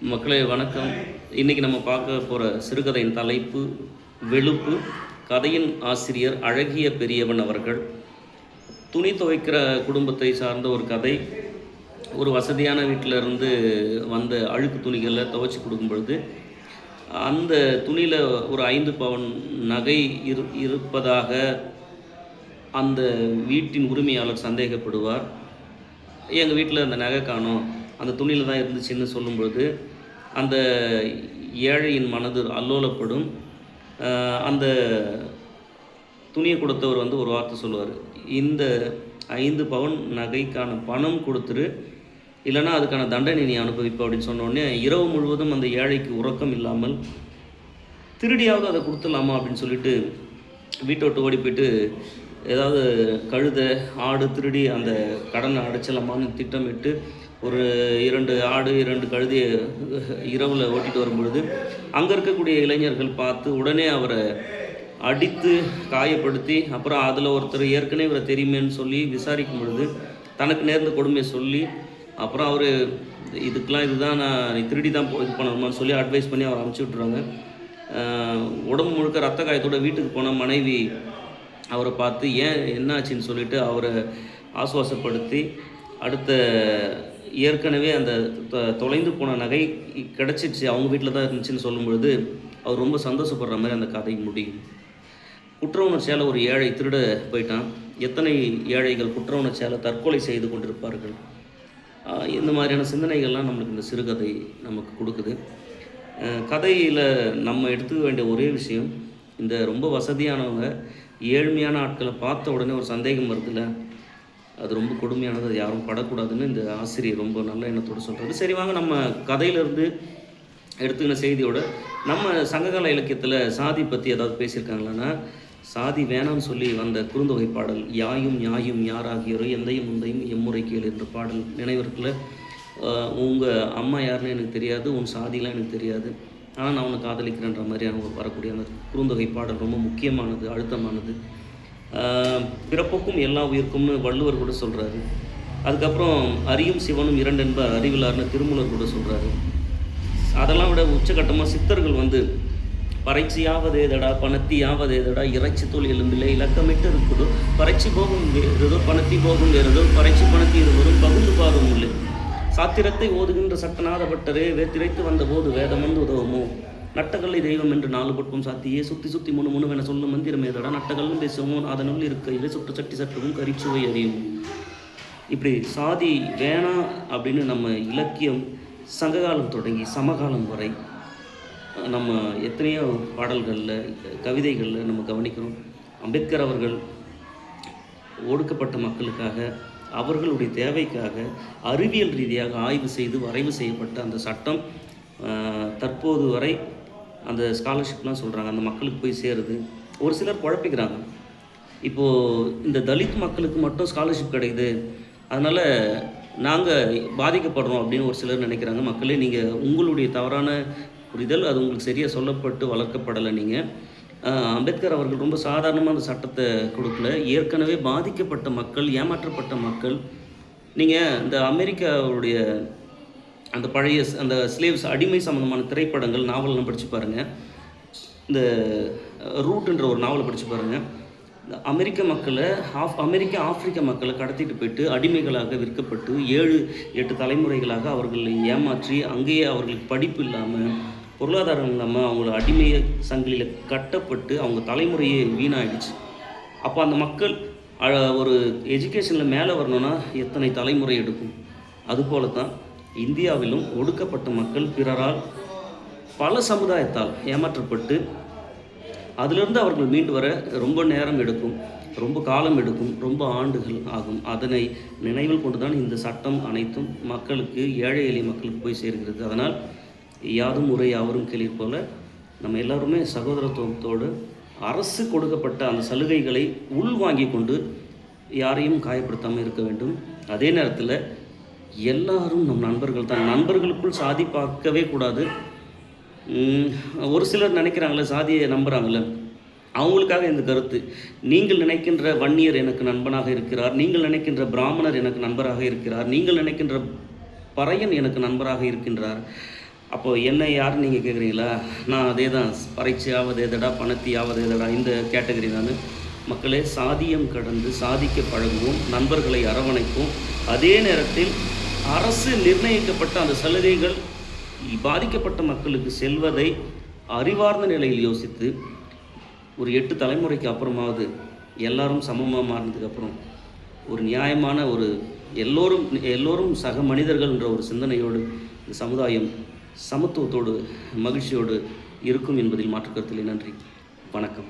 மக்களே வணக்கம். இன்றைக்கி நம்ம பார்க்க போகிற சிறுகதையின் தலைப்பு வெளுப்பு. கதையின் ஆசிரியர் அழகிய பெரியவன் அவர்கள். துணி துவைக்கிற குடும்பத்தை சார்ந்த ஒரு கதை. ஒரு வசதியான வீட்டில் இருந்து வந்த அழுக்கு துணிகளை துவைச்சி கொடுக்கும் பொழுது அந்த துணியில் ஒரு 5 பவுன் நகை இருப்பதாக அந்த வீட்டின் உரிமையாளர் சந்தேகப்படுவார். எங்கள் வீட்டில் அந்த நகை காணோம், அந்த துணியில் தான் இருந்துச்சுன்னு சொல்லும்பொழுது அந்த ஏழையின் மனது அல்லோலப்படும். அந்த துணியை கொடுத்தவர் ஒரு வார்த்தை சொல்லுவார், இந்த 5 பவுன் நகைக்கான பணம் கொடுத்துரு, இல்லைனா அதுக்கான தண்டனை நீ அனுபவிப்ப அப்படின்னு சொன்னோடனே இரவு முழுவதும் அந்த ஏழைக்கு உறக்கம் இல்லாமல் திருடியாவது அதை கொடுத்துடலாமா அப்படின்னு சொல்லிட்டு வீட்டை விட்டு ஓடி போயிட்டு ஏதாவது கழுதை ஆடு திருடி அந்த கடனை அடைச்சலாமான்னு திட்டமிட்டு ஒரு 2 ஆடு 2 கழுதையை இரவில் ஓட்டிகிட்டு வரும்பொழுது அங்கே இருக்கக்கூடிய இளைஞர்கள் பார்த்து உடனே அவரை அடித்து காயப்படுத்தி, அப்புறம் அதில் ஒருத்தர் ஏற்கனவே இவரை தெரியுமேன்னு சொல்லி விசாரிக்கும் பொழுது தனக்கு நேர்ந்த கொடுமையை சொல்லி, அப்புறம் அவர் இதுக்கெலாம் இதுதான் நீ திருடி தான் இது பண்ணணுமான்னு சொல்லி அட்வைஸ் பண்ணி அவர் அனுப்பிச்சி விட்ருவாங்க. உடம்பு முழுக்க ரத்த காயத்தோட வீட்டுக்கு போன மனைவி அவரை பார்த்து ஏன் என்னாச்சுன்னு சொல்லிவிட்டு அவரை ஆசுவாசப்படுத்தி, அடுத்த ஏற்கனவே அந்த தொலைந்து போன நகை கிடச்சிச்சு, அவங்க வீட்டில் தான் இருந்துச்சுன்னு சொல்லும்பொழுது அவர் ரொம்ப சந்தோஷப்படுற மாதிரி அந்த கதை முடியும். குற்ற உணர்ச்சியால் ஒரு ஏழை திருட போயிட்டான். எத்தனை ஏழைகள் குற்ற உணர்ச்சியால் தற்கொலை செய்து கொண்டிருப்பார்கள். இந்த மாதிரியான சிந்தனைகள்லாம் நம்மளுக்கு இந்த சிறுகதை நமக்கு கொடுக்குது. கதையில் நம்ம எடுத்துக்க வேண்டிய ஒரே விஷயம், இந்த ரொம்ப வசதியானவங்க ஏழ்மையான ஆட்களை பார்த்த உடனே ஒரு சந்தேகம் வருதுல்ல, அது ரொம்ப கொடுமையானது, அது யாரும் படக்கூடாதுன்னு இந்த ஆசிரியர் ரொம்ப நல்ல எண்ணத்தோடு சொல்கிறது. சரி வாங்க, நம்ம கதையிலேருந்து எடுத்துக்கின செய்தியோட நம்ம சங்ககால இலக்கியத்தில் சாதி பற்றி ஏதாவது பேசியிருக்காங்களான்னா, சாதி வேணாம்னு சொல்லி வந்த குறுந்தொகை பாடல் யாயும் நியாயும் யாராகியோரோ எந்தையும் முந்தையும் எம்முறை கேள் என்ற பாடல் நினைவிற்குள்ள. உங்கள் அம்மா யாருன்னு எனக்கு தெரியாது, உன் சாதிலாம் எனக்கு தெரியாது, ஆனால் நான் உன்னை காதலிக்கிறேன்ற மாதிரியான வரக்கூடிய அந்த குறுந்தொகை பாடல் ரொம்ப முக்கியமானது, அழுத்தமானது. பிறப்புக்கும் எல்லா உயிருக்கும்னு வள்ளுவர் கூட சொல்கிறாரு. அதுக்கப்புறம் அறியும் சிவனும் 2 என்பார் அறிவிலார்னு திருமூலர் கூட சொல்கிறாரு. அதெல்லாம் விட உச்சகட்டமாக சித்தர்கள் பறைச்சியாவதேதடா பணத்தியாவதேதடா இறைச்சி தோல் எலும்பில்லை இலக்கமிட்டு இருக்குதோ பறைச்சி போகும் வேறுதோ பணத்தி போகும் வேறுதோ பறைச்சி பணத்தி இருவரும் பகுந்து பாரும் இல்லை சாத்திரத்தை ஓதுகின்ற சட்டநாத பட்டரே திரைத்து வந்தபோது வேதம் உதவுமோ நட்டகல்லை தெய்வம் என்று 4 பட்பம் சாத்தியே சுற்றி சுற்றி முணுவென சொல்லும் மந்திரமேதடா நட்டகல்லும் பேசுவோமோ அதனுள் இருக்கையில் சுற்று சட்டி சட்டுவும் கரிச்சுவை அறியும். இப்படி சாதி வேணாம் அப்படின்னு நம்ம இலக்கியம் சங்ககாலம் தொடங்கி சமகாலம் வரை நம்ம எத்தனையோ பாடல்களில் கவிதைகளில் நம்ம கவனிக்கிறோம். அம்பேத்கர் அவர்கள் ஒடுக்கப்பட்ட மக்களுக்காக அவர்களுடைய தேவைக்காக அறிவியல் ரீதியாக ஆய்வு செய்து வரைவு செய்யப்பட்ட அந்த சட்டம் தற்போது வரை அந்த ஸ்காலர்ஷிப்லாம் சொல்கிறாங்க, அந்த மக்களுக்கு போய் சேருது. ஒரு சிலர் குழப்பிக்கிறாங்க, இப்போது இந்த தலித் மக்களுக்கு மட்டும் ஸ்காலர்ஷிப் கிடைக்குது, அதனால் நாங்கள் பாதிக்கப்படுறோம் அப்படின்னு ஒரு சிலர் நினைக்கிறாங்க. மக்களே, நீங்கள் உங்களுடைய தவறான புரிதல், அது உங்களுக்கு சரியாக சொல்லப்பட்டு வளர்க்கப்படலை. நீங்கள் அம்பேத்கர் அவர்கள் ரொம்ப சாதாரணமாக அந்த சட்டத்தை கொடுக்கல. ஏற்கனவே பாதிக்கப்பட்ட மக்கள், ஏமாற்றப்பட்ட மக்கள், நீங்கள் இந்த அமெரிக்காவுடைய அந்த பழைய அந்த ஸ்லேவ்ஸ் அடிமை சம்மந்தமான திரைப்படங்கள் நாவலெலாம் படித்து பாருங்கள். இந்த ரூட்டுன்ற ஒரு நாவலை படித்து பாருங்கள். இந்த அமெரிக்க மக்களை ஆப்பிரிக்க மக்களை கடத்திட்டு போயிட்டு அடிமைகளாக விற்கப்பட்டு 7-8 தலைமுறைகளாக அவர்களை ஏமாற்றி அங்கேயே அவர்களுக்கு படிப்பு இல்லாமல் பொருளாதாரம் இல்லாமல் அவங்கள அடிமைய சங்கிலியில் கட்டப்பட்டு அவங்க தலைமுறையே வீணாயிடுச்சு. அப்போ அந்த மக்கள் ஒரு எஜுகேஷனில் மேலே வரணும்னா எத்தனை தலைமுறை எடுக்கும்? அதுபோல தான் இந்தியாவிலும் ஒடுக்கப்பட்ட மக்கள் பிறரால் பல சமுதாயத்தால் ஏமாற்றப்பட்டு அதிலிருந்து அவர்கள் மீண்டு வர ரொம்ப நேரம் எடுக்கும், ரொம்ப காலம் எடுக்கும், ரொம்ப ஆண்டுகள் ஆகும். அதனை நினைவில் கொண்டு தான் இந்த சட்டம் அனைத்தும் மக்களுக்கு, ஏழை எளிய மக்களுக்கு போய் சேர்கிறது. அதனால் யாதும் முறை யாவரும் கேளீர் போல நம்ம எல்லாருமே சகோதரத்துவத்தோடு அரசு கொடுக்கப்பட்ட அந்த சலுகைகளை உள்வாங்கி கொண்டு யாரையும் காயப்படுத்தாமல் இருக்க வேண்டும். அதே நேரத்தில் எல்லாரும் நம் நண்பர்கள் தான், நண்பர்களுக்குள் சாதி பார்க்கவே கூடாது. ஒரு சிலர் நினைக்கிறாங்களே, சாதியை நம்புகிறாங்களே, அவங்களுக்காக இந்த கருத்து. நீங்கள் நினைக்கின்ற வன்னியர் எனக்கு நண்பனாக இருக்கிறார், நீங்கள் நினைக்கின்ற பிராமணர் எனக்கு நண்பராக இருக்கிறார், நீங்கள் நினைக்கின்ற பறையன் எனக்கு நண்பராக இருக்கின்றார், அப்போது என்ன யாருன்னு நீங்கள் கேட்குறீங்களா? நான் அதே தான், பறைச்சியாவது எதடா பணத்தியாவது எதடா, இந்த கேட்டகரி நான். மக்களே, சாதியம் கடந்து சாதிக்க பழகுவோம், நண்பர்களை அரவணைப்போம். அதே நேரத்தில் அரசு நிர்ணயிக்கப்பட்ட அந்த சலுகைகள் பாதிக்கப்பட்ட மக்களுக்கு செல்வதை அறிவார்ந்த நிலையில் யோசித்து, ஒரு 8 தலைமுறைக்கு அப்புறமாவது எல்லாரும் சமமாக மாறினதுக்கப்புறம் ஒரு நியாயமான ஒரு எல்லோரும் சக மனிதர்கள் என்ற ஒரு சிந்தனையோடு இந்த சமுதாயம் சமத்துவத்தோடு மகிழ்ச்சியோடு இருக்கும் என்பதில் மாற்று கருத்தில்லை. நன்றி, வணக்கம்.